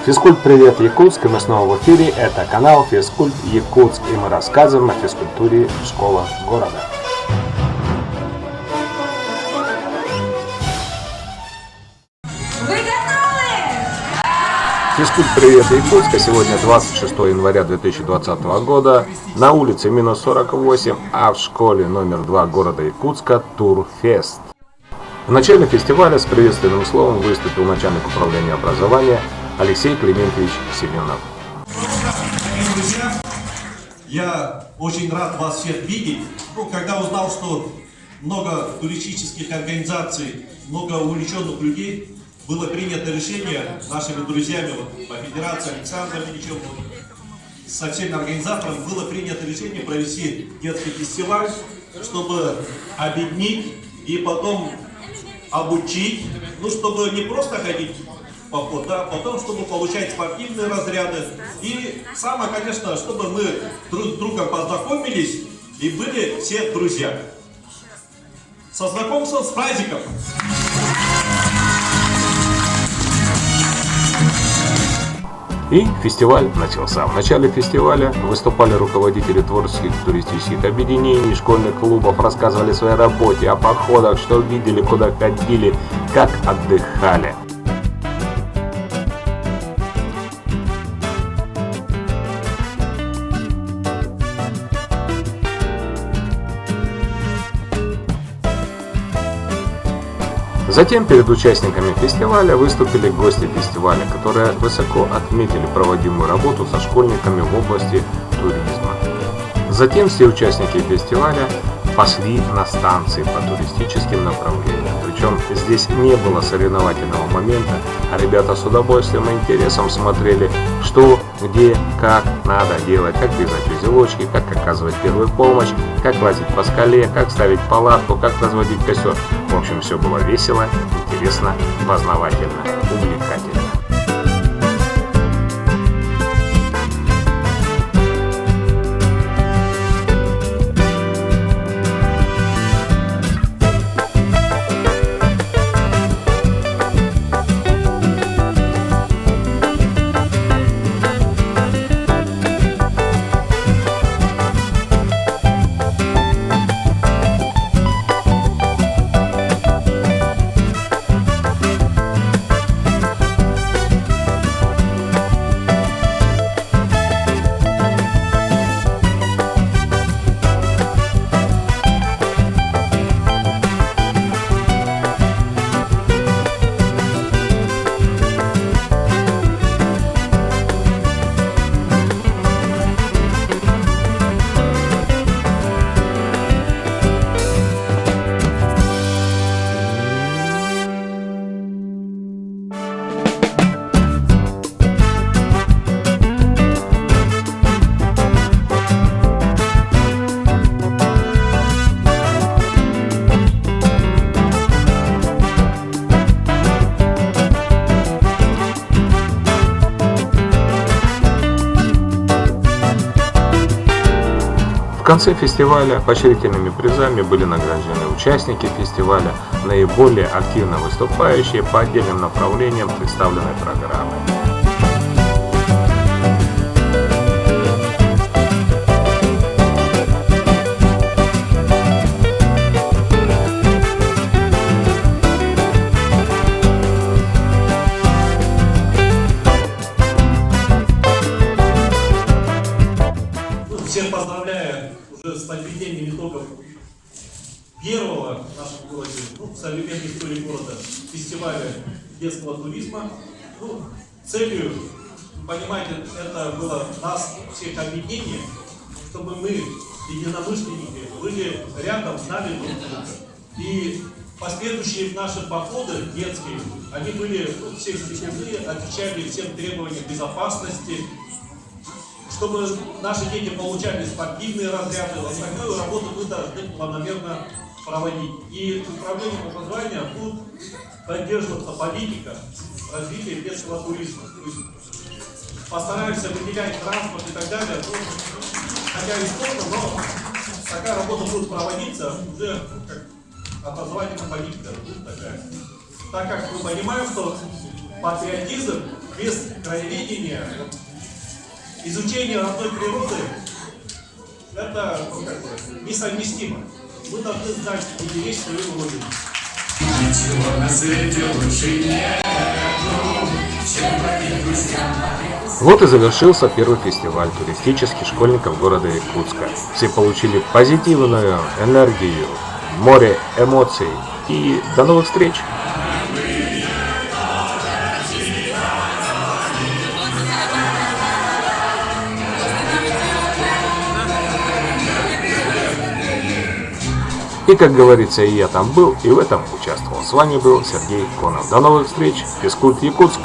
Физкульт, привет, Якутск, и мы снова в эфире. Это канал Физкульт Якутск, и мы рассказываем о физкультуре школы города. Вы готовы? Физкульт, привет, Якутск, и сегодня 26 января 2020 года. На улице минус 48, а в школе номер 2 города Якутска Турфест. В начале фестиваля с приветственным словом выступил начальник управления образования Алексей Климентьевич Семенов. Друзья, я очень рад вас всех видеть. Когда узнал, что много туристических организаций, много увлеченных людей, было принято решение нашими друзьями по федерации Александром Ильичем, со всеми организаторами было принято решение провести детский фестиваль, чтобы объединить и потом обучить, чтобы не просто ходить в поход, а потом, чтобы получать спортивные разряды. И самое, конечно, чтобы мы друг с другом познакомились и были все друзья. Со знакомством, с праздником! И фестиваль начался. В начале фестиваля выступали руководители творческих туристических объединений, школьных клубов, рассказывали о своей работе, о походах, что видели, куда ходили, как отдыхали. Затем перед участниками фестиваля выступили гости фестиваля, которые высоко отметили проводимую работу со школьниками в области туризма. Затем все участники фестиваля пошли на станции по туристическим направлениям. Причем здесь не было соревновательного момента, а ребята с удовольствием и интересом смотрели, что, где, как надо делать, как вязать узелочки, как оказывать первую помощь, как лазить по скале, как ставить палатку, как разводить костер. В общем, все было весело, интересно, познавательно, увлекательно. В конце фестиваля поощрительными призами были награждены участники фестиваля, наиболее активно выступающие по отдельным направлениям представленной программы. Всех поздравляю уже с подведением итогов первого в нашем городе, современной истории города, фестиваля детского туризма. Целью, понимаете, это было нас всех объединение, чтобы мы, единомышленники, были рядом, знали друг друга. И последующие наши походы детские, они были все степенные, отвечали всем требованиям безопасности, чтобы наши дети получали спортивные разряды. Такую работу мы должны планомерно проводить. И управлением образования будет поддерживаться политика развития детского туризма. То есть постараемся выделять транспорт и так далее. Хотя и сложно, но такая работа будет проводиться уже как образовательная политика будет такая. Так как мы понимаем, что патриотизм без краеведения, изучения родной природы, это несовместимо. Мы должны знать и беречь свою родину. Ничего на свете лучше нету, чем быть друзьям. Вот и завершился первый фестиваль туристических школьников города Якутска. Все получили позитивную энергию, море эмоций. И до новых встреч! И, как говорится, и я там был, и в этом участвовал. С вами был Сергей Конов. До новых встреч! Физкульт Якутск!